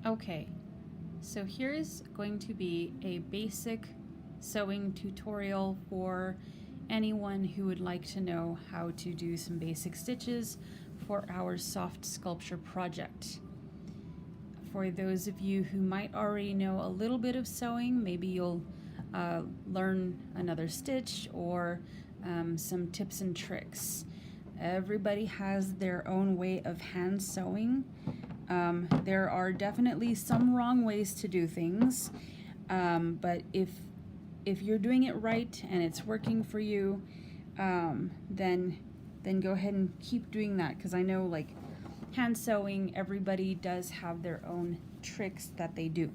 Okay, so here's going to be a basic sewing tutorial for anyone who would like to know how to do some basic stitches for our soft sculpture project. For those of you who might already know a little bit of sewing, maybe you'll learn another stitch or some tips and tricks. Everybody has their own way of hand sewing. There are definitely some wrong ways to do things, but if you're doing it right and it's working for you, then go ahead and keep doing that, because I know, like, hand sewing, everybody does have their own tricks that they do.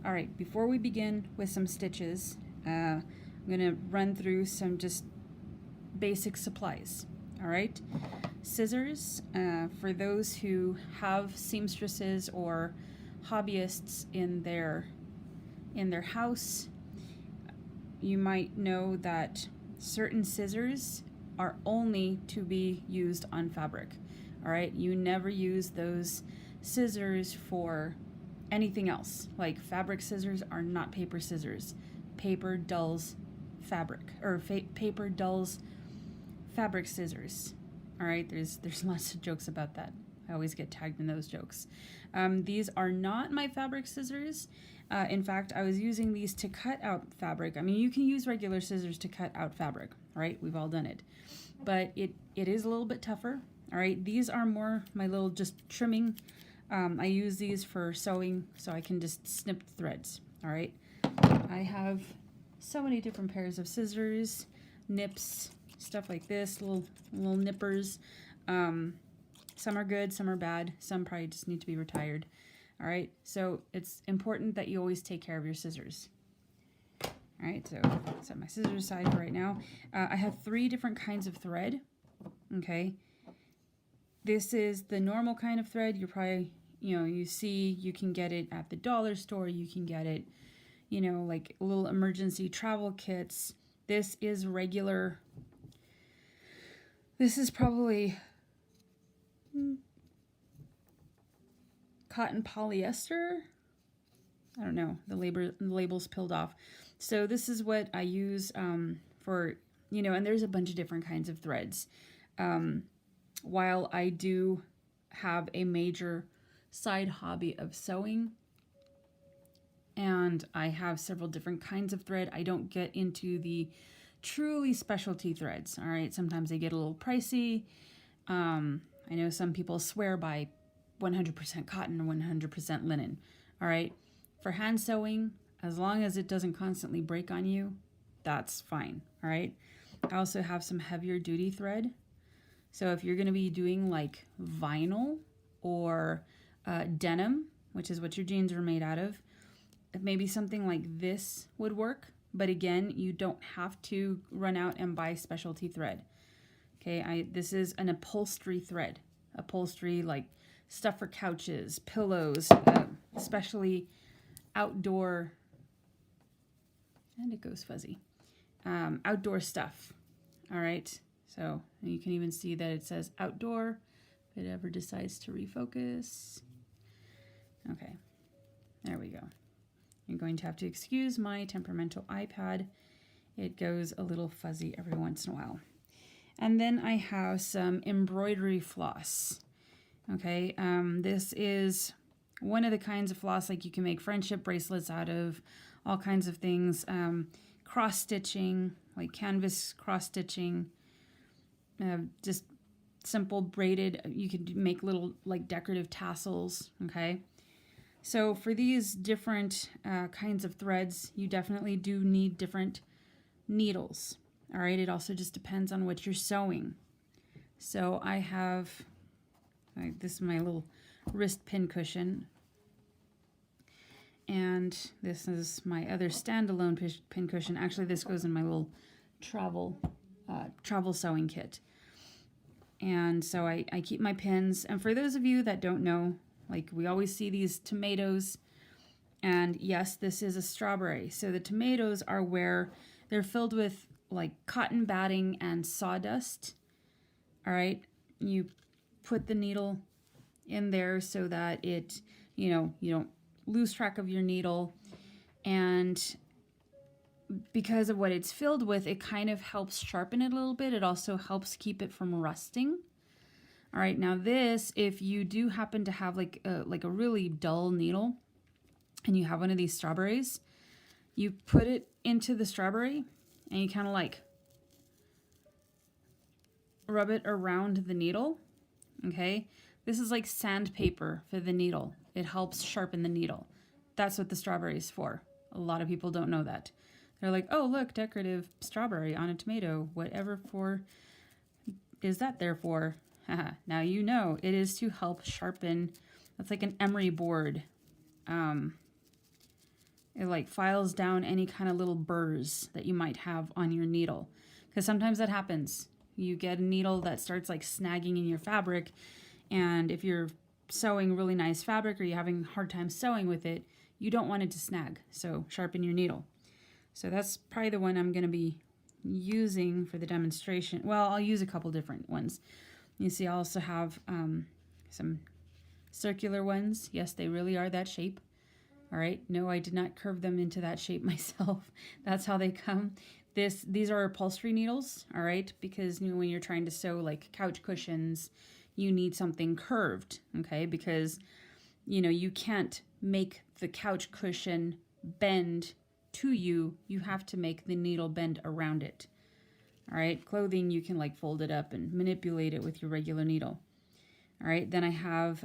All right, before we begin with some stitches, I'm gonna run through some just basic supplies. All right, scissors, for those who have seamstresses or hobbyists in their house, you might know that certain scissors are only to be used on fabric. All right, you never use those scissors for anything else. Like, fabric scissors are not paper scissors. Paper dulls fabric, or paper dulls fabric scissors. All right, there's lots of jokes about that. I always get tagged in those jokes. These are not my fabric scissors. In fact, I was using these to cut out fabric. I mean, you can use regular scissors to cut out fabric, right? We've all done it. But it is a little bit tougher. All right, these are more my little just trimming. I use these for sewing, so I can just snip threads. All right, I have so many different pairs of scissors, nips, stuff like this, little nippers. Some are good, some are bad, some probably just need to be retired. All right, so it's important that you always take care of your scissors. All right, so set my scissors aside for right now. I have 3 different kinds of thread. Okay, this is the normal kind of thread. You're probably, you see, you can get it at the dollar store. You can get it, like little emergency travel kits. This is regular. This is probably cotton polyester. I don't know, the label's peeled off. So this is what I use for, and there's a bunch of different kinds of threads. While I do have a major side hobby of sewing, and I have several different kinds of thread, I don't get into the truly specialty threads. All right, sometimes they get a little pricey. I know some people swear by 100% cotton or 100% linen. All right, for hand sewing, as long as it doesn't constantly break on you, that's fine. All right, I also have some heavier duty thread. So if you're going to be doing like vinyl or denim, which is what your jeans are made out of, maybe something like this would work. But again, you don't have to run out and buy specialty thread. Okay, this is an upholstery thread. Upholstery, like stuff for couches, pillows, especially outdoor, and it goes fuzzy, outdoor stuff. All right, so you can even see that it says outdoor if it ever decides to refocus. Okay, there we go. You're going to have to excuse my temperamental iPad. It goes a little fuzzy every once in a while. And then I have some embroidery floss. Okay, this is one of the kinds of floss, like you can make friendship bracelets out of, all kinds of things. Cross stitching, like canvas cross stitching, just simple braided. You could make little like decorative tassels. Okay, so for these different kinds of threads, you definitely do need different needles. All right, it also just depends on what you're sewing. So I have, this is my little wrist pin cushion. And this is my other standalone pin cushion. Actually, this goes in my little travel sewing kit. And so I keep my pins. And for those of you that don't know, like, we always see these tomatoes. And yes, this is a strawberry. So the tomatoes are where they're filled with like cotton batting and sawdust. All right, you put the needle in there so that it you don't lose track of your needle. And because of what it's filled with, it kind of helps sharpen it a little bit. It also helps keep it from rusting. All right, now this, if you do happen to have like a really dull needle and you have one of these strawberries, you put it into the strawberry and you kind of like rub it around the needle, okay? This is like sandpaper for the needle. It helps sharpen the needle. That's what the strawberry is for. A lot of people don't know that. They're like, oh, look, decorative strawberry on a tomato. Whatever for is that there for? Now you know. It is to help sharpen. That's like an emery board. It like files down any kind of little burrs that you might have on your needle. Because sometimes that happens. You get a needle that starts like snagging in your fabric. And if you're sewing really nice fabric or you're having a hard time sewing with it, you don't want it to snag. So sharpen your needle. So that's probably the one I'm going to be using for the demonstration. Well, I'll use a couple different ones. You see, I also have some circular ones. Yes, they really are that shape. All right. No, I did not curve them into that shape myself. That's how they come. These are upholstery needles. All right. Because when you're trying to sew like couch cushions, you need something curved. Okay. Because, you can't make the couch cushion bend to you. You have to make the needle bend around it. All right, clothing, you can like fold it up and manipulate it with your regular needle. All right, then I have,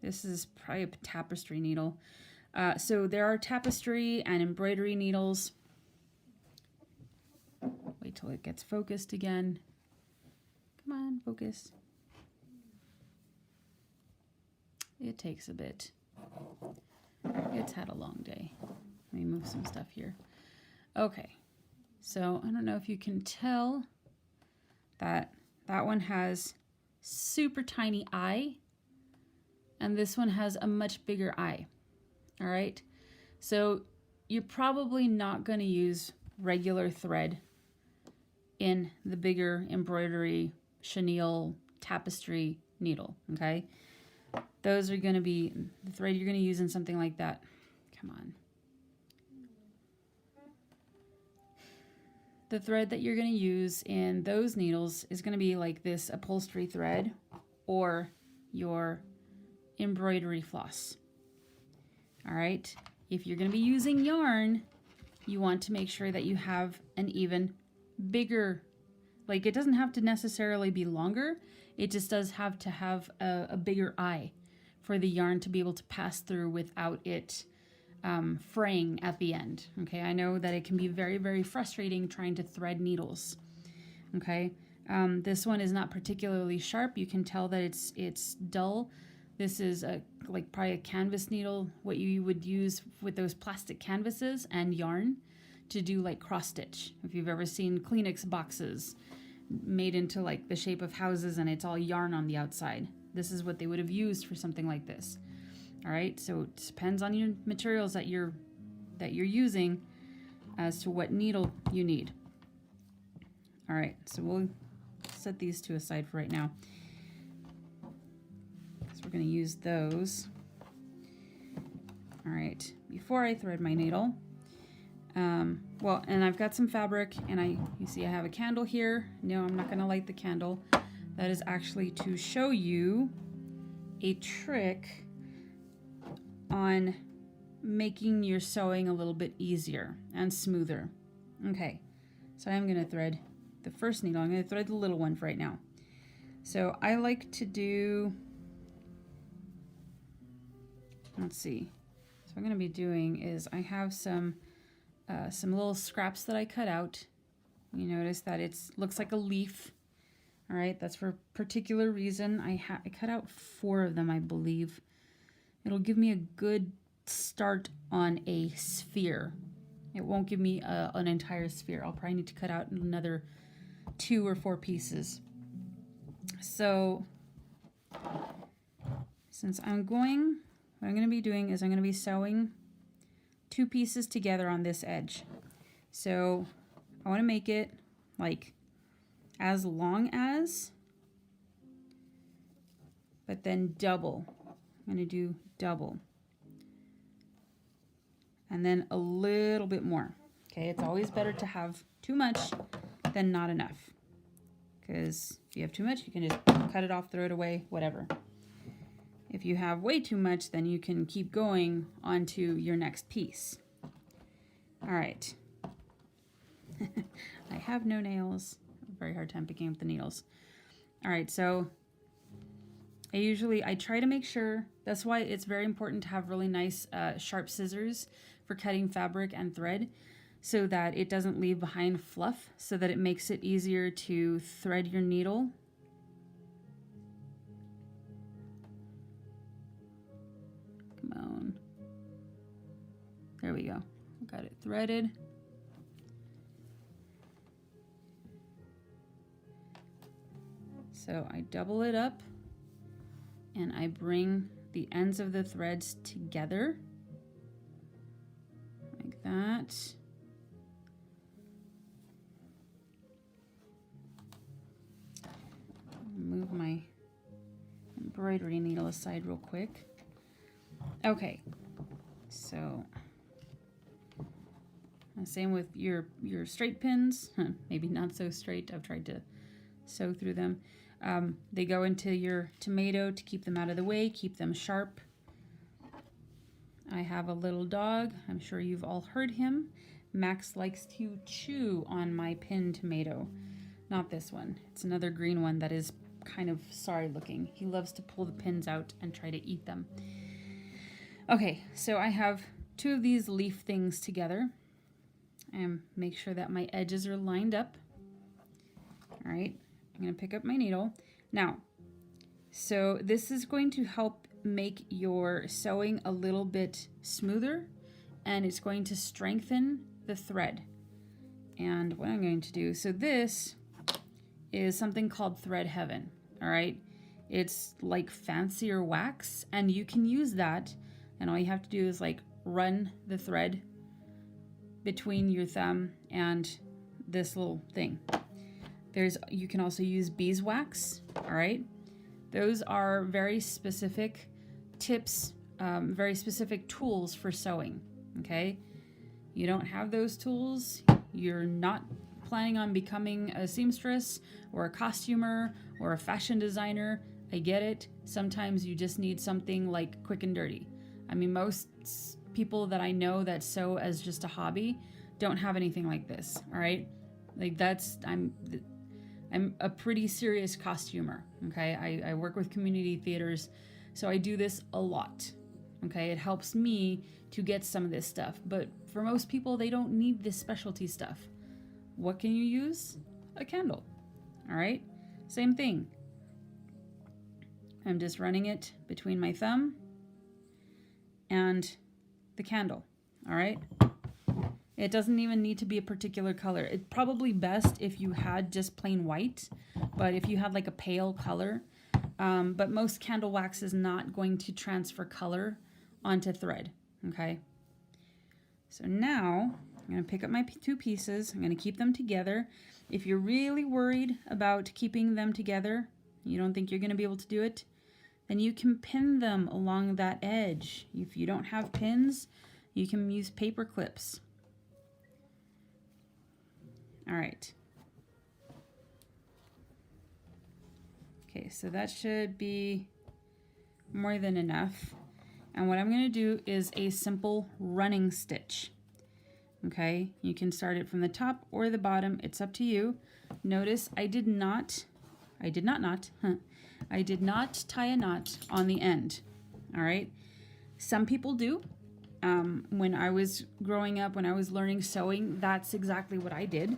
this is probably a tapestry needle. So there are tapestry and embroidery needles. Wait till it gets focused again. Come on, focus. It takes a bit. It's had a long day. Let me move some stuff here. Okay, so I don't know if you can tell that one has super tiny eye and this one has a much bigger eye. All right, so you're probably not going to use regular thread in the bigger embroidery, chenille, tapestry needle, okay? Those are going to be the thread you're going to use in something like that. Come on. The thread that you're going to use in those needles is going to be like this upholstery thread or your embroidery floss. All right. If you're going to be using yarn, you want to make sure that you have an even bigger, like it doesn't have to necessarily be longer. It just does have to have a bigger eye for the yarn to be able to pass through without it fraying at the end. Okay, I know that it can be very, very frustrating trying to thread needles. Okay, this one is not particularly sharp. You can tell that it's dull. This is like probably a canvas needle, what you would use with those plastic canvases and yarn to do like cross stitch. If you've ever seen Kleenex boxes made into like the shape of houses and it's all yarn on the outside, this is what they would have used for something like this. All right, so it depends on your materials that you're using as to what needle you need. All right, so we'll set these two aside for right now because we're going to use those. All right, before I thread my needle, well, and I've got some fabric, and you see I have a candle here. No, I'm not going to light the candle. That is actually to show you a trick on making your sewing a little bit easier and smoother. Okay, so I'm going to thread the first needle. I'm going to thread the little one for right now. So I like to do, let's see. So what I'm going to be doing is I have some little scraps that I cut out. You notice that it looks like a leaf. All right, that's for a particular reason. I cut out 4 of them, I believe. It'll give me a good start on a sphere. It won't give me an entire sphere. I'll probably need to cut out another 2 or 4 pieces. So, since what I'm going to be doing is I'm going to be sewing 2 pieces together on this edge. So, I want to make it like as long as, but then double. I'm going to do double. And then a little bit more. Okay, it's always better to have too much than not enough. Because if you have too much, you can just cut it off, throw it away, whatever. If you have way too much, then you can keep going onto your next piece. All right. I have no nails. Very hard time picking up the needles. All right, so I try to make sure, that's why it's very important to have really nice sharp scissors for cutting fabric and thread, so that it doesn't leave behind fluff, so that it makes it easier to thread your needle. Come on. There we go. Got it threaded. So I double it up and I bring the ends of the threads together like that. Move my embroidery needle aside real quick. Okay, so same with your straight pins. Maybe not so straight. I've tried to sew through them. They go into your tomato to keep them out of the way, keep them sharp. I have a little dog. I'm sure you've all heard him. Max likes to chew on my pinned tomato. Not this one. It's another green one that is kind of sorry looking. He loves to pull the pins out and try to eat them. Okay, so I have two of these leaf things together. And make sure that my edges are lined up. All right, I'm going to pick up my needle. Now, so this is going to help make your sewing a little bit smoother, and it's going to strengthen the thread. And what I'm going to do, so this is something called Thread Heaven, all right? It's like fancier wax, and you can use that, and all you have to do is like run the thread between your thumb and this little thing. You can also use beeswax, all right? Those are very specific tips, very specific tools for sewing, okay? You don't have those tools, you're not planning on becoming a seamstress or a costumer or a fashion designer. I get it. Sometimes you just need something like quick and dirty. I mean, most people that I know that sew as just a hobby don't have anything like this, all right? Like I'm a pretty serious costumer, okay? I work with community theaters, so I do this a lot, okay? It helps me to get some of this stuff, but for most people, they don't need this specialty stuff. What can you use? A candle, all right? Same thing. I'm just running it between my thumb and the candle, all right? It doesn't even need to be a particular color. It's probably best if you had just plain white, but if you had like a pale color, but most candle wax is not going to transfer color onto thread, okay? So now I'm gonna pick up my two pieces. I'm gonna keep them together. If you're really worried about keeping them together, you don't think you're gonna be able to do it, then you can pin them along that edge. If you don't have pins, you can use paper clips. All right. Okay, so that should be more than enough. And what I'm going to do is a simple running stitch. Okay, you can start it from the top or the bottom. It's up to you. Notice I did not tie a knot on the end. All right. Some people do. When I was growing up, when I was learning sewing, that's exactly what I did.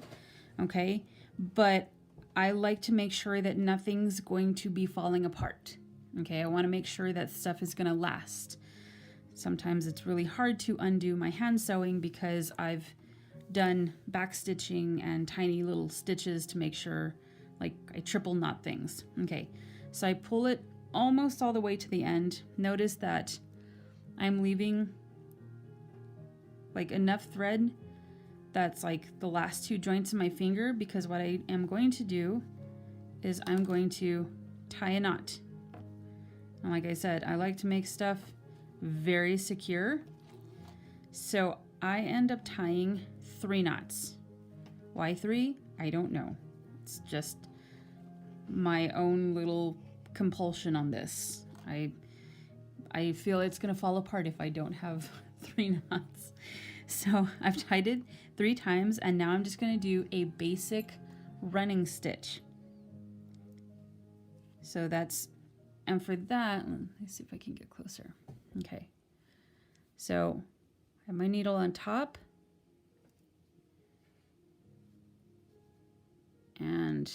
Okay, but I like to make sure that nothing's going to be falling apart. Okay, I want to make sure that stuff is going to last. Sometimes it's really hard to undo my hand sewing because I've done back stitching and tiny little stitches to make sure, like I triple knot things. Okay, so I pull it almost all the way to the end. Notice that I'm leaving like enough thread that's like the last two joints of my finger, because what I am going to do is I'm going to tie a knot. And like I said, I like to make stuff very secure. So I end up tying 3 knots. Why 3? I don't know. It's just my own little compulsion on this. I feel it's gonna fall apart if I don't have 3 knots. So I've tied it 3 times, and now I'm just gonna do a basic running stitch. So that's, and for that, let's see if I can get closer. Okay. So I have my needle on top. And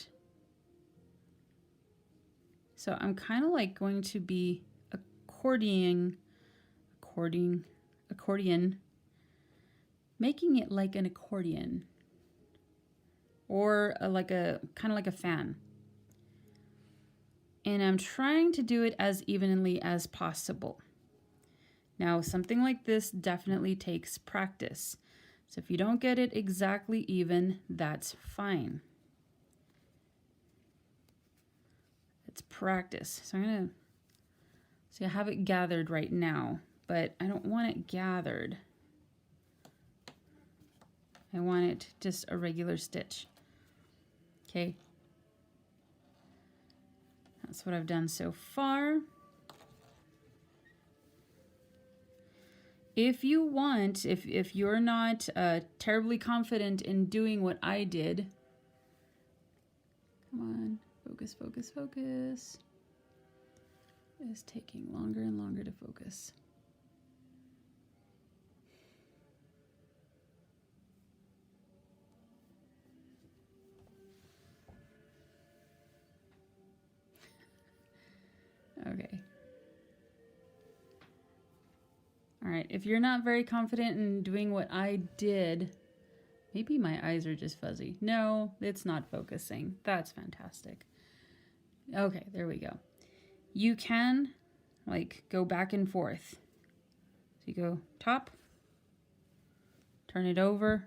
so I'm kind of like going to be accordion, making it like an accordion, or like a kind of like a fan. And I'm trying to do it as evenly as possible. Now, something like this definitely takes practice. So if you don't get it exactly even, that's fine. It's practice. So I'm gonna, see, I have it gathered right now, but I don't want it gathered. I want it just a regular stitch. Okay. That's what I've done so far. If you want, if you're not terribly confident in doing what I did, come on. Focus, focus, focus. It's taking longer and longer to focus. Okay. All right, if you're not very confident in doing what I did, maybe my eyes are just fuzzy. No, it's not focusing. That's fantastic. Okay, there we go. You can like go back and forth. So you go top, turn it over,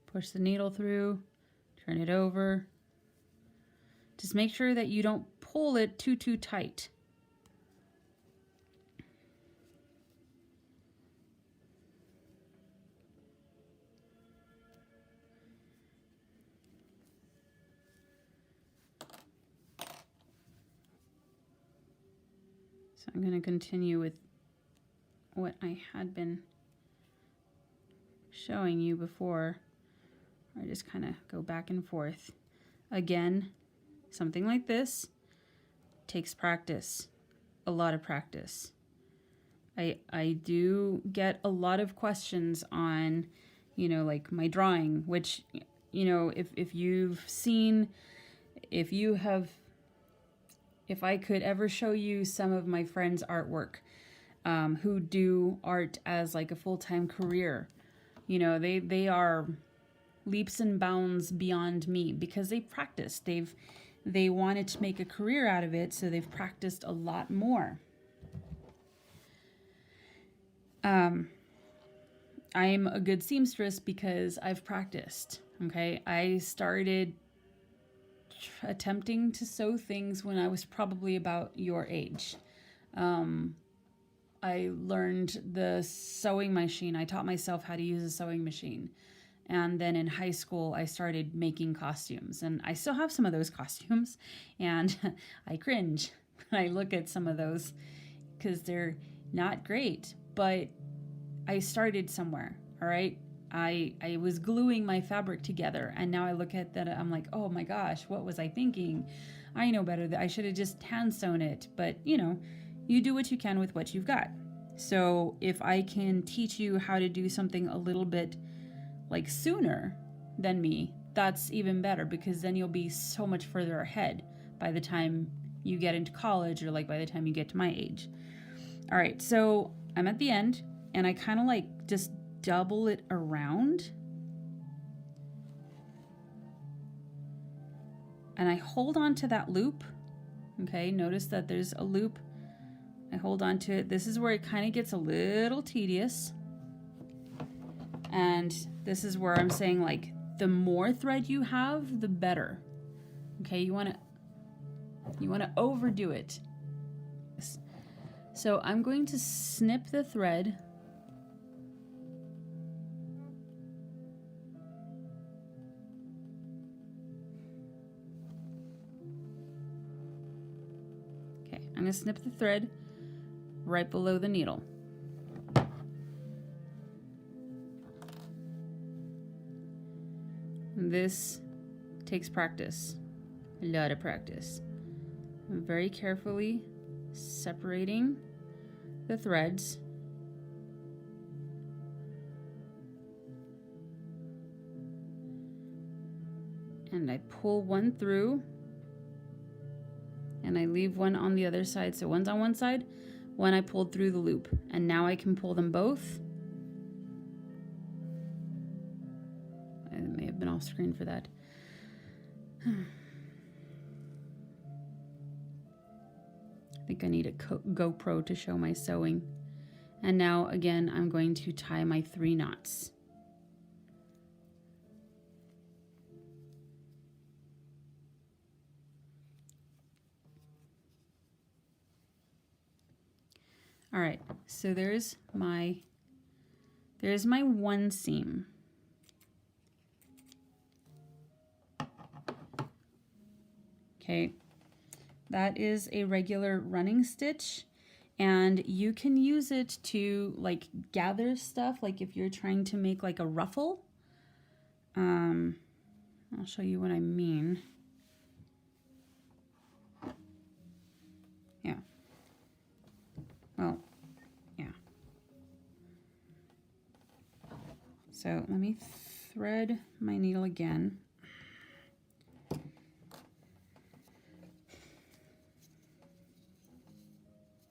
push the needle through, turn it over. Just make sure that you don't pull it too tight. So I'm going to continue with what I had been showing you before. I just kind of go back and forth. Again, something like this takes practice, a lot of practice. I do get a lot of questions on, you know, like my drawing, which, you know, if you've seen, if I could ever show you some of my friends' artwork, who do art as like a full-time career, you know, they are leaps and bounds beyond me because they've practiced. They wanted to make a career out of it, so they've practiced a lot more. I'm a good seamstress because I've practiced. Okay, I started attempting to sew things when I was probably about your age. I learned the sewing machine. I taught myself how to use a sewing machine. And then in high school, I started making costumes. And I still have some of those costumes. And I cringe when I look at some of those because they're not great. But I started somewhere, all right? I was gluing my fabric together, and now I look at that, I'm like, oh my gosh, what was I thinking? I know better. I should have just hand sewn it. But, you know, you do what you can with what you've got. So if I can teach you how to do something a little bit like sooner than me, that's even better, because then you'll be so much further ahead by the time you get into college, or like by the time you get to my age. All right, so I'm at the end, and I kind of like just double it around, and I hold on to that loop. Okay, notice that there's a loop. I hold on to it. This is where it kind of gets a little tedious, and this is where I'm saying, like, the more thread you have, the better. Okay, you want to You want to overdo it. So I'm going to snip the thread. Okay, I'm going to snip the thread right below the needle. This takes practice, a lot of practice. I'm very carefully separating the threads. And I pull one through and I leave one on the other side. So one's on one side, one I pulled through the loop, and now I can pull them both. I may have been off screen for that. I think I need a GoPro to show my sewing. And now again, I'm going to tie my 3 knots. All right, so there's my one seam. Okay, that is a regular running stitch, and you can use it to like gather stuff, like if you're trying to make like a ruffle. I'll show you what I mean. Yeah. Well, yeah. So let me thread my needle again.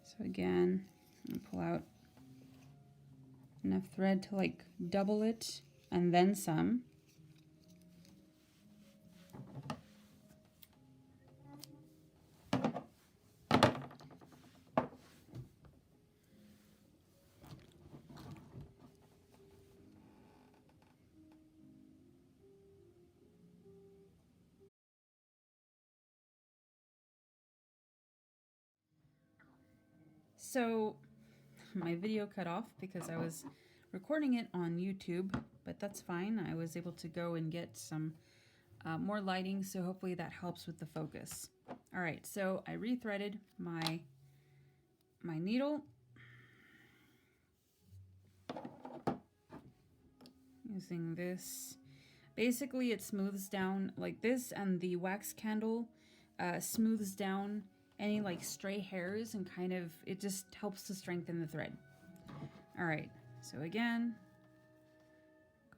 So again, I'm gonna pull out enough thread to like double it and then some. So my video cut off because I was recording it on YouTube, but that's fine. I was able to go and get some more lighting, so hopefully that helps with the focus. All right, so I rethreaded my needle using this. Basically, it smooths down like this, and the wax candle smooths down any like stray hairs, and kind of it just helps to strengthen the thread. All right, so again,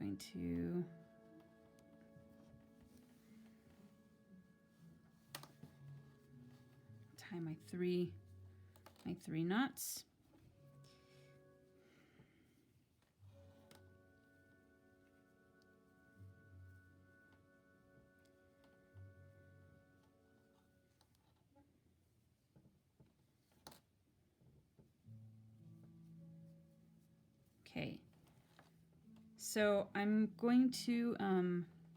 I'm going to tie my three knots. Okay, so I'm going to,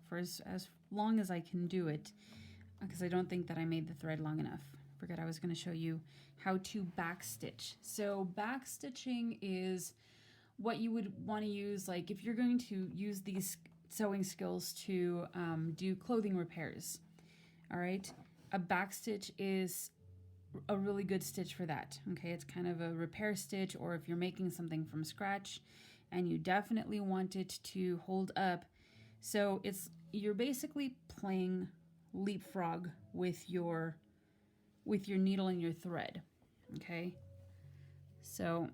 for as long as I can do it, because I don't think that I made the thread long enough. Forgot I was going to show you how to backstitch. So backstitching is what you would want to use, like if you're going to use these sewing skills to do clothing repairs. All right, a backstitch is a really good stitch for that. Okay, it's kind of a repair stitch, or if you're making something from scratch and you definitely want it to hold up. So you're basically playing leapfrog with your needle and your thread. Okay, so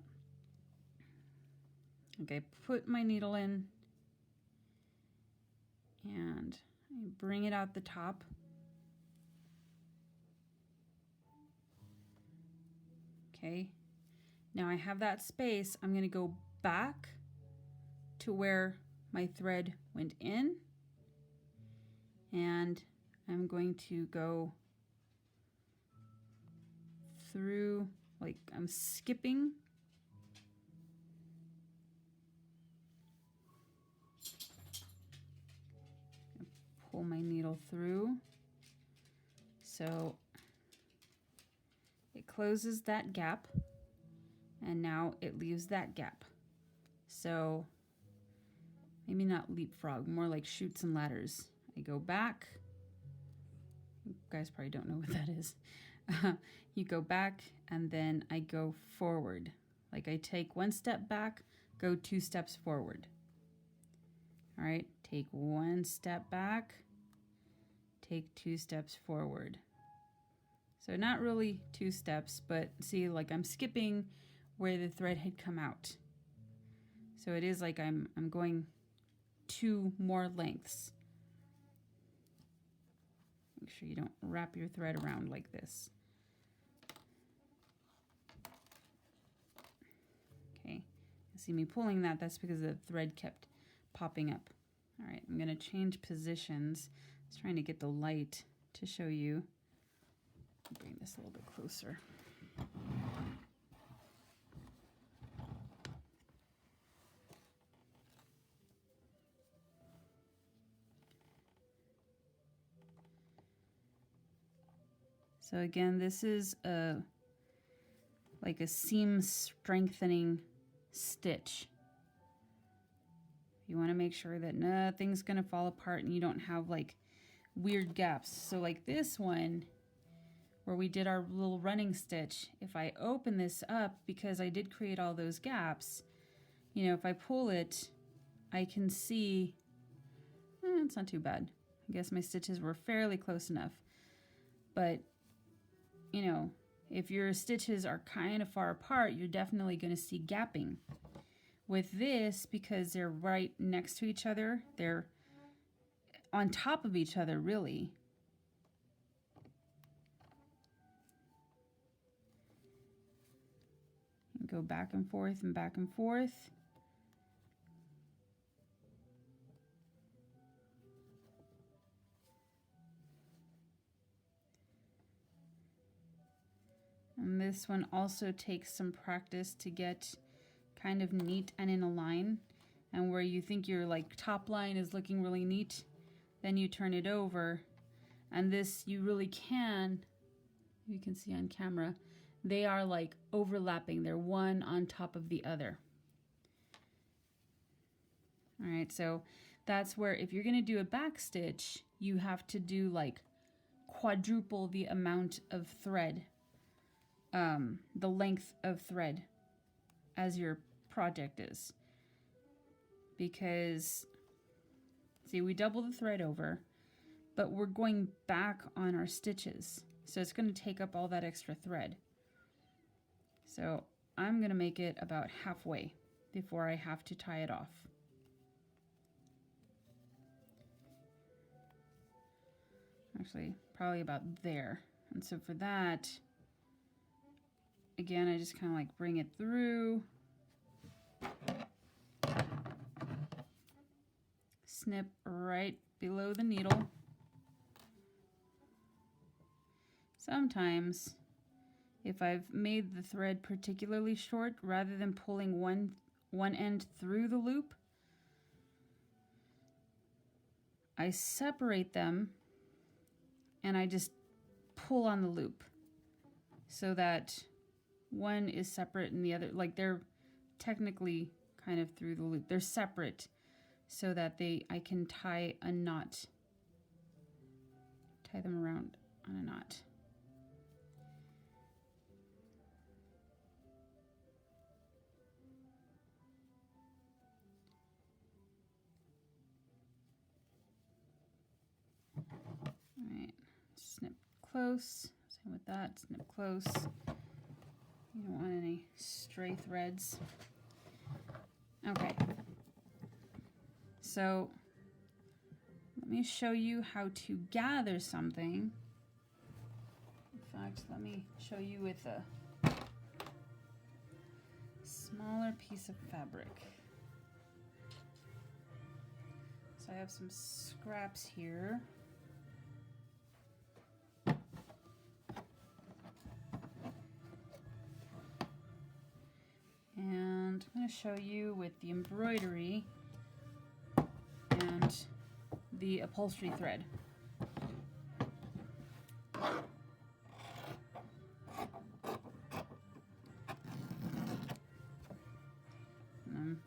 okay, put my needle in and I bring it out the top. Okay, now I have that space. I'm going to go back to where my thread went in, and I'm going to go through, like I'm skipping. Pull my needle through. So closes that gap, and now it leaves that gap. So maybe not leapfrog, more like chutes and ladders. I go back. You guys probably don't know what that is. You go back, and then I go forward. Like I take one step back, go 2 steps forward. All right, take 1 step back, take 2 steps forward. So not really 2 steps, but see, like I'm skipping where the thread had come out. So it is like I'm going 2 more lengths. Make sure you don't wrap your thread around like this. Okay, you see me pulling that, that's because the thread kept popping up. All right, I'm gonna change positions. I was trying to get the light to show you. Bring this a little bit closer. So again, this is like a seam strengthening stitch. You want to make sure that nothing's going to fall apart and you don't have like weird gaps. So like this one, where we did our little running stitch, if I open this up, because I did create all those gaps, you know, if I pull it, I can see, it's not too bad. I guess my stitches were fairly close enough. But, you know, if your stitches are kind of far apart, you're definitely going to see gapping. With this, because they're right next to each other, they're on top of each other, really. And go back and forth and back and forth. And this one also takes some practice to get kind of neat and in a line. And where you think your like top line is looking really neat, then you turn it over. And this, you really can, you can see on camera, they are like overlapping. They're one on top of the other. All right, so that's where if you're gonna do a back stitch, you have to do like quadruple the amount of thread, the length of thread as your project is. Because, see, we double the thread over, but we're going back on our stitches. So it's gonna take up all that extra thread. So I'm gonna make it about halfway before I have to tie it off. Actually, probably about there. And so for that, again, I just kind of like bring it through, snip right below the needle. Sometimes, if I've made the thread particularly short, rather than pulling one end through the loop, I separate them and I just pull on the loop so that one is separate and the other, like they're technically kind of through the loop. They're separate so that I can tie a knot, tie them around on a knot. All right, snip close. Same with that, snip close. You don't want any stray threads. Okay. So let me show you how to gather something. In fact, let me show you with a smaller piece of fabric. So I have some scraps here. And I'm going to show you with the embroidery and the upholstery thread.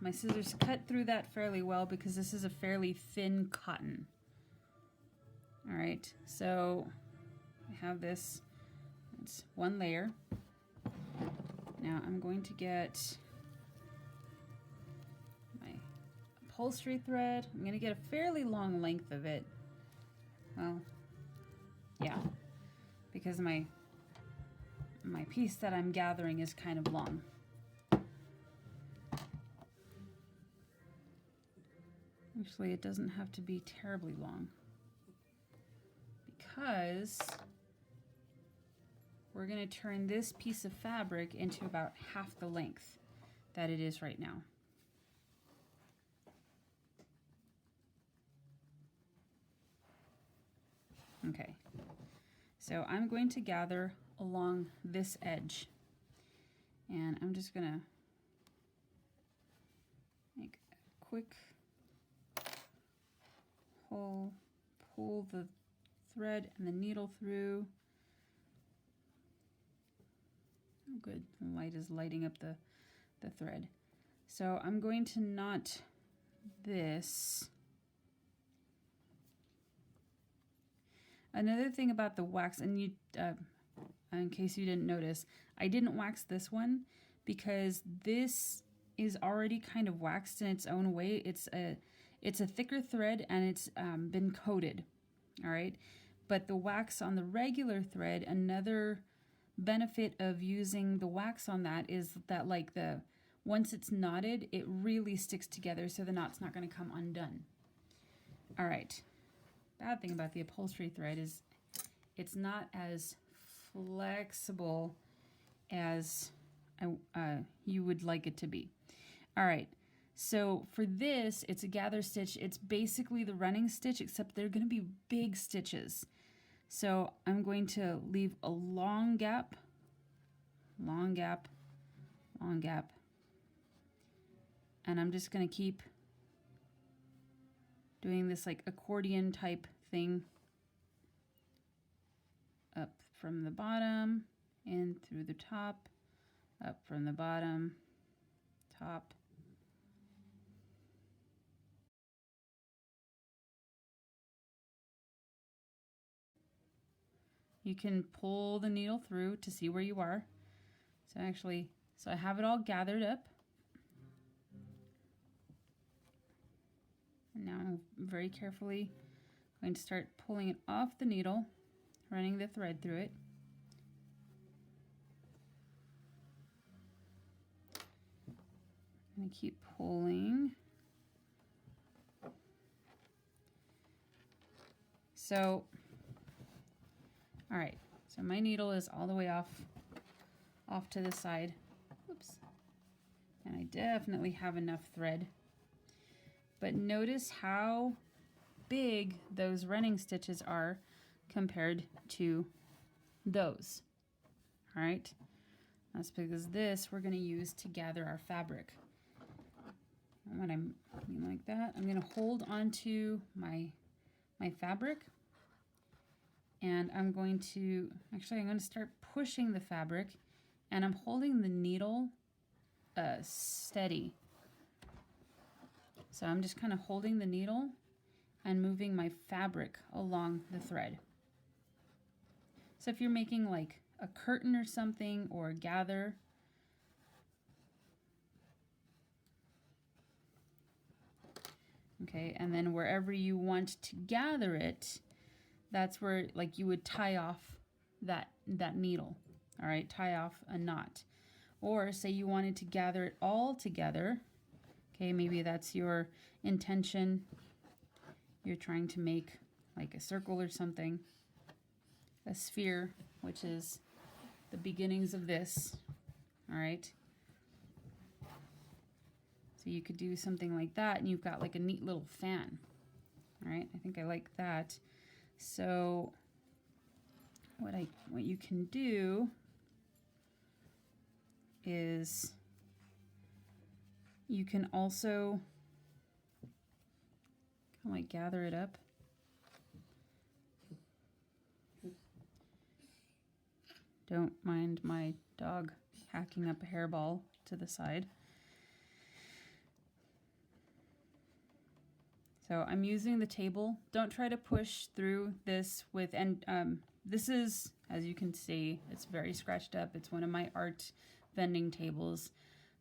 my scissors cut through that fairly well because this is a fairly thin cotton. All right, so I have this, it's one layer. Now I'm going to get my upholstery thread. I'm going to get a fairly long length of it. Well, yeah, because my piece that I'm gathering is kind of long. Actually, it doesn't have to be terribly long because we're going to turn this piece of fabric into about half the length that it is right now. Okay, so I'm going to gather along this edge, and I'm just going to make a quick hole, pull the thread and the needle through. Oh, good, the light is lighting up the thread. So I'm going to knot this. Another thing about the wax, and you, in case you didn't notice, I didn't wax this one because this is already kind of waxed in its own way. It's a thicker thread and it's been coated, all right? But the wax on the regular thread, another benefit of using the wax on that is that once it's knotted, it really sticks together so the knot's not going to come undone. All right. Bad thing about the upholstery thread is it's not as flexible as you would like it to be. All right, so for this, it's a gather stitch. It's basically the running stitch, except they're going to be big stitches. So I'm going to leave a long gap, long gap, long gap, and I'm just going to keep doing this like accordion type thing up from the bottom in through the top, up from the bottom, top. You can pull the needle through to see where you are. So I have it all gathered up. And now I'm very carefully going to start pulling it off the needle, running the thread through it. I'm going to keep pulling. So, all right, so my needle is all the way off to the side. Oops. And I definitely have enough thread. But notice how big those running stitches are compared to those. All right, that's because this we're going to use to gather our fabric. And when I'm doing like that, I'm going to hold onto my fabric, and I'm going to start pushing the fabric, and I'm holding the needle steady. So I'm just kind of holding the needle and moving my fabric along the thread. So if you're making like a curtain or something, or gather, okay, and then wherever you want to gather it, that's where like you would tie off that needle, all right, tie off a knot. Or say you wanted to gather it all together, okay, maybe that's your intention. You're trying to make like a circle or something, a sphere, which is the beginnings of this, all right? So you could do something like that, and you've got like a neat little fan, all right? I think I like that. So what you can do is you can also kind of like gather it up. Don't mind my dog hacking up a hairball to the side. So I'm using the table. Don't try to push through this with, and this is, as you can see, it's very scratched up. It's one of my art vending tables.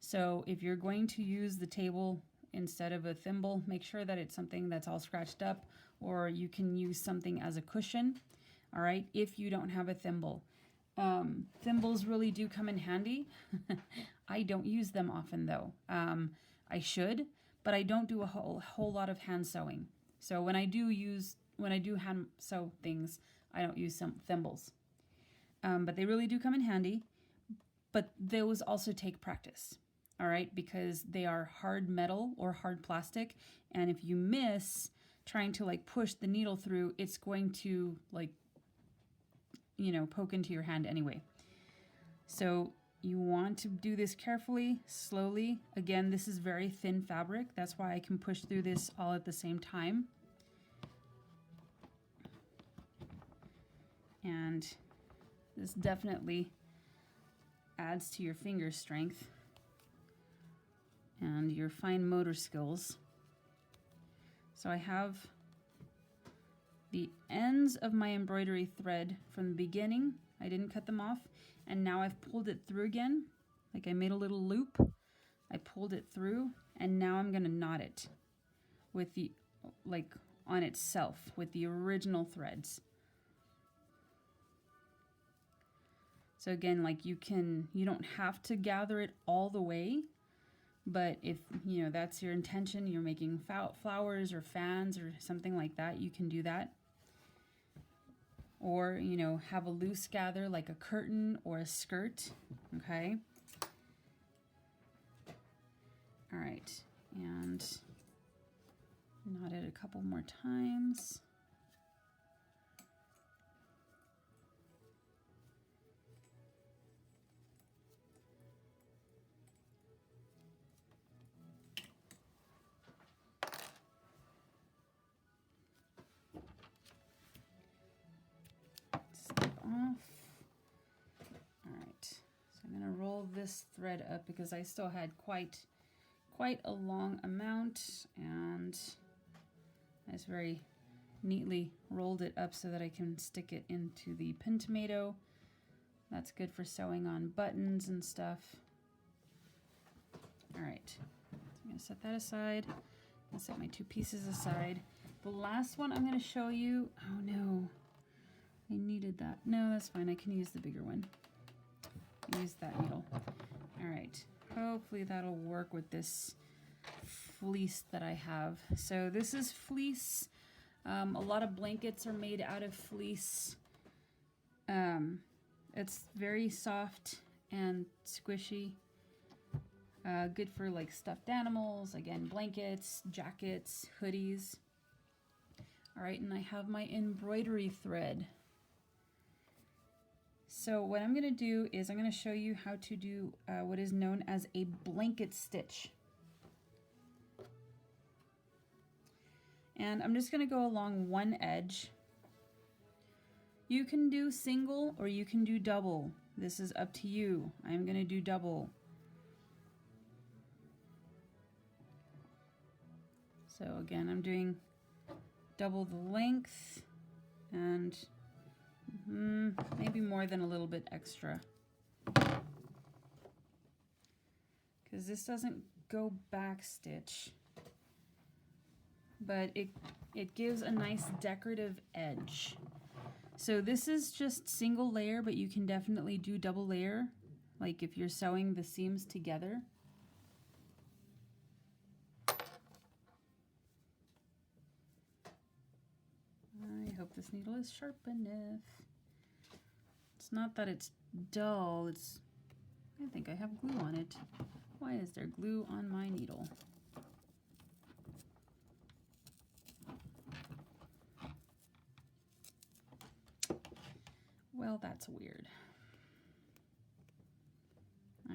So if you're going to use the table instead of a thimble, make sure that it's something that's all scratched up, or you can use something as a cushion, all right, if you don't have a thimble. Thimbles really do come in handy. I don't use them often though. I should, but I don't do a whole lot of hand sewing. So when I do hand sew things, I don't use some thimbles. But they really do come in handy. But those also take practice, all right, because they are hard metal or hard plastic, and if you miss trying to like push the needle through, it's going to like, you know, poke into your hand anyway. So you want to do this carefully, slowly. Again, this is very thin fabric. That's why I can push through this all at the same time. And this definitely adds to your finger strength and your fine motor skills. So I have the ends of my embroidery thread from the beginning. I didn't cut them off, and now I've pulled it through again. Like I made a little loop, I pulled it through, and now I'm gonna knot it with the, like on itself with the original threads. So again, like you don't have to gather it all the way, but if, you know, that's your intention, you're making flowers or fans or something like that, you can do that. Or, you know, have a loose gather like a curtain or a skirt, okay? All right, and knot it a couple more times. This thread up because I still had quite a long amount, and I just very neatly rolled it up so that I can stick it into the pin tomato. That's good for sewing on buttons and stuff. All right, so I'm gonna set that aside. I'll set my two pieces aside. The last one I'm gonna show you, oh no, I needed that. No, that's fine, I can use the bigger one. Use that needle. All right, hopefully that'll work with this fleece that I have. So this is fleece. A lot of blankets are made out of fleece. It's very soft and squishy. Good for like stuffed animals, again, blankets, jackets, hoodies. All right, and I have my embroidery thread. So what I'm going to do is I'm going to show you how to do what is known as a blanket stitch. And I'm just going to go along one edge. You can do single or you can do double. This is up to you. I'm going to do double. So again, I'm doing double the length and maybe more than a little bit extra, because this doesn't go back stitch, but it gives a nice decorative edge. So this is just single layer, but you can definitely do double layer, like if you're sewing the seams together. I hope this needle is sharp enough. It's not that it's dull, I think I have glue on it. Why is there glue on my needle? Well, that's weird.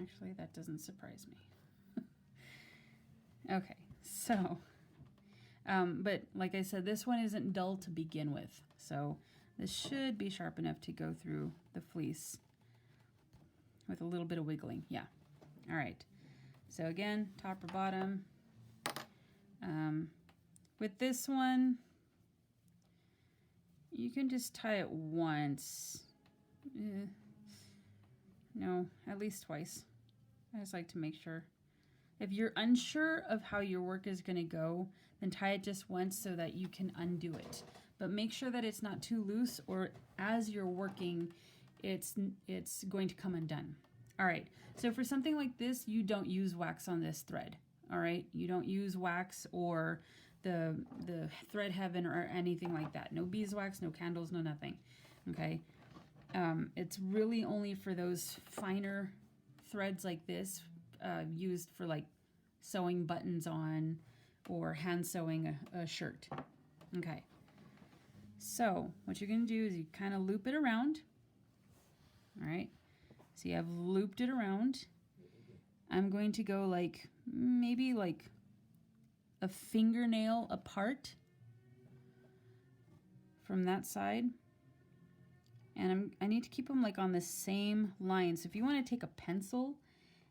Actually, that doesn't surprise me. Okay, so, but like I said, this one isn't dull to begin with, so this should be sharp enough to go through the fleece with a little bit of wiggling. Yeah. All right. So again, top or bottom. With this one, you can just tie it once. No, at least twice. I just like to make sure. If you're unsure of how your work is going to go, then tie it just once so that you can undo it. But make sure that it's not too loose, or as you're working, it's going to come undone. All right, so for something like this, you don't use wax on this thread. All right, you don't use wax or the thread heaven or anything like that. No beeswax, no candles, no nothing. Okay, it's really only for those finer threads like this, used for like sewing buttons on or hand sewing a shirt. Okay, so what you're going to do is you kind of loop it around. All right, see, I've looped it around. I'm going to go like maybe like a fingernail apart from that side, and I need to keep them like on the same line. So if you want to take a pencil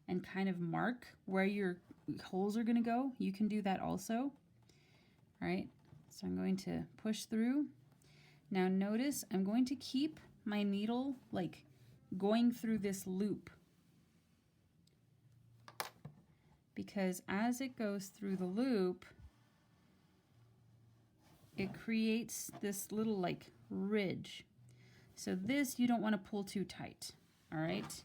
and kind of mark where your holes are going to go, you can do that also. All right, so I'm going to push through. Now notice I'm going to keep my needle like going through this loop, because as it goes through the loop, it creates this little like ridge. So this you don't want to pull too tight. All right,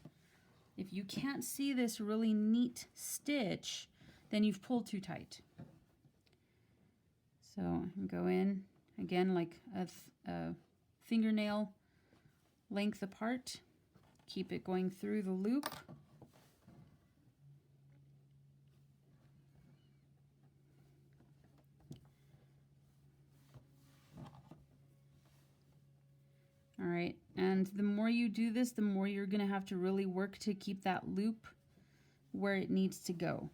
if you can't see this really neat stitch, then you've pulled too tight. So go in again like a fingernail length apart. Keep it going through the loop. All right, and the more you do this, the more you're going to have to really work to keep that loop where it needs to go.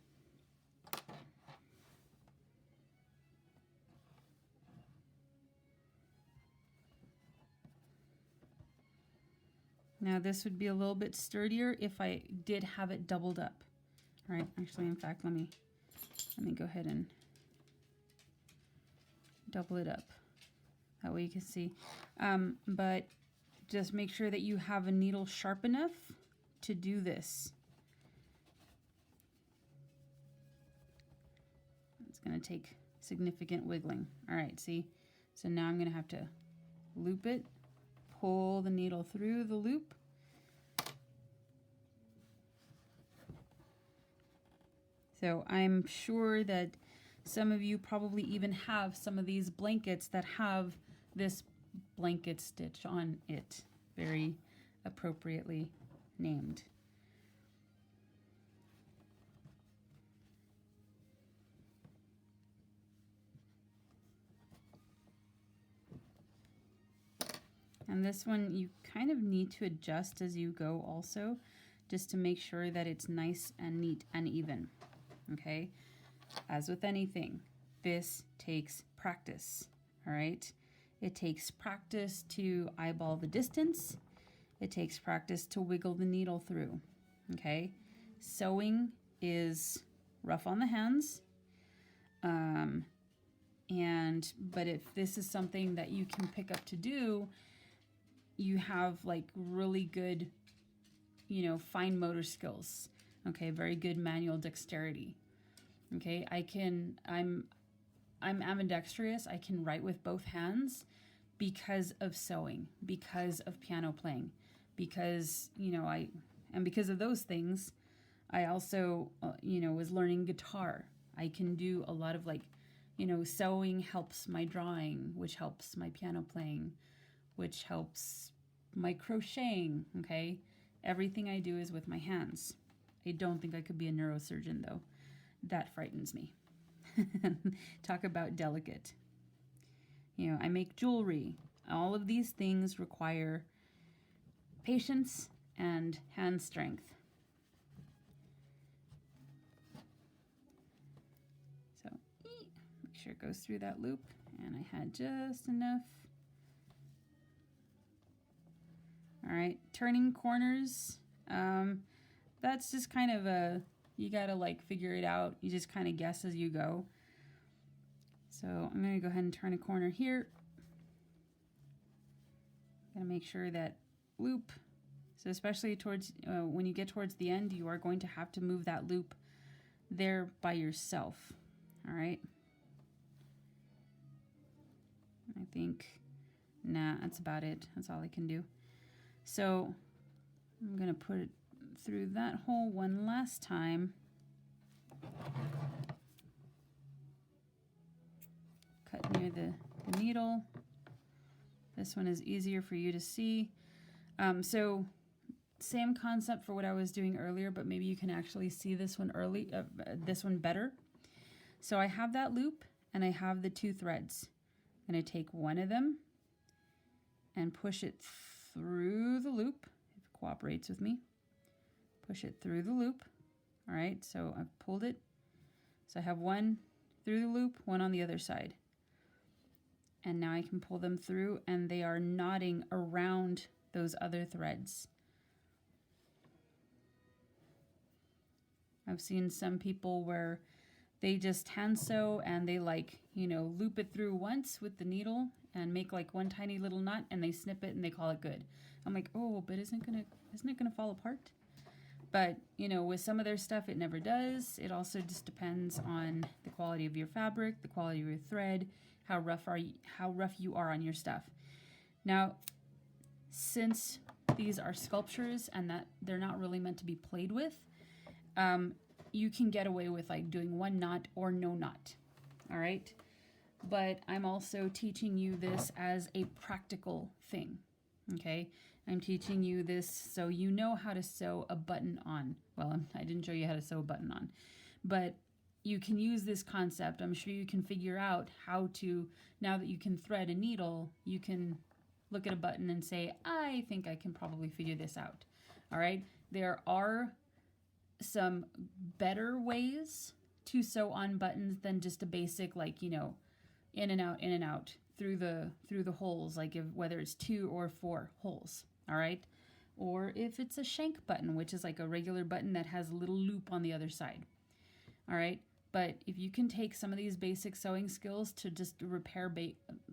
Now this would be a little bit sturdier if I did have it doubled up. All right, actually, in fact, let me go ahead and double it up. That way you can see. But just make sure that you have a needle sharp enough to do this. It's going to take significant wiggling. All right, see? So now I'm going to have to loop it, pull the needle through the loop. So I'm sure that some of you probably even have some of these blankets that have this blanket stitch on it, very appropriately named. And this one you kind of need to adjust as you go also, just to make sure that it's nice and neat and even. Okay, as with anything, this takes practice. All right, it takes practice to eyeball the distance. It takes practice to wiggle the needle through. Okay, sewing is rough on the hands. But if this is something that you can pick up to do, you have like really good, fine motor skills. Okay, very good manual dexterity. Okay, I'm ambidextrous. I can write with both hands because of sewing, because of piano playing, because, because of those things, I also, was learning guitar. I can do a lot of sewing helps my drawing, which helps my piano playing, which helps my crocheting, okay? Everything I do is with my hands. I don't think I could be a neurosurgeon, though. That frightens me. Talk about delicate. I make jewelry. All of these things require patience and hand strength. So, make sure it goes through that loop. And I had just enough. All right, turning corners. That's just kind of you gotta figure it out. You just kind of guess as you go. So I'm going to go ahead and turn a corner here. Going to make sure that loop, so especially towards when you get towards the end, you are going to have to move that loop there by yourself. All right. I think, nah, that's about it. That's all I can do. So I'm going to put it through that hole one last time. Cut near the needle. This one is easier for you to see. So same concept for what I was doing earlier, but maybe you can actually see this one this one better. So I have that loop and I have the 2 threads. I'm going to take one of them and push it through the loop, if it cooperates with me. Push it through the loop. All right, so I've pulled it. So I have one through the loop, one on the other side. And now I can pull them through and they are knotting around those other threads. I've seen some people where they just hand sew and they loop it through once with the needle and make like one tiny little knot and they snip it and they call it good. I'm like, oh, but isn't it gonna fall apart? But with some of their stuff, it never does. It also just depends on the quality of your fabric, the quality of your thread, how rough you are on your stuff. Now, since these are sculptures and that they're not really meant to be played with, you can get away with like doing one knot or no knot. All right. But I'm also teaching you this as a practical thing. Okay. I'm teaching you this so you know how to sew a button on. Well, I didn't show you how to sew a button on, but you can use this concept. I'm sure you can figure out how to, now that you can thread a needle, you can look at a button and say, I think I can probably figure this out. All right. There are some better ways to sew on buttons than just a basic, like, in and out through the holes, like whether it's 2 or 4 holes. All right. Or if it's a shank button, which is like a regular button that has a little loop on the other side. All right. But if you can take some of these basic sewing skills to just repair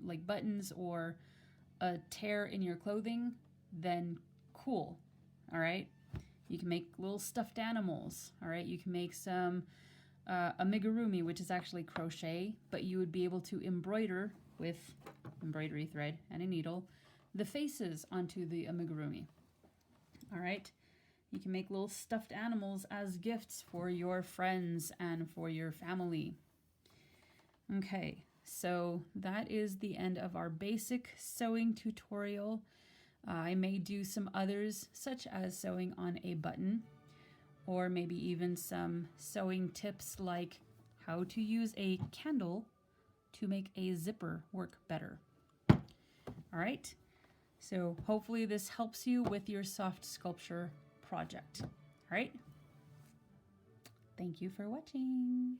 like buttons or a tear in your clothing, then cool. All right. You can make little stuffed animals. All right. You can make some amigurumi, which is actually crochet, but you would be able to embroider with embroidery thread and a needle the faces onto the amigurumi. All right. You can make little stuffed animals as gifts for your friends and for your family. Okay, so that is the end of our basic sewing tutorial. I may do some others, such as sewing on a button, or maybe even some sewing tips like how to use a candle to make a zipper work better. All right, so hopefully this helps you with your soft sculpture project. All right. Thank you for watching.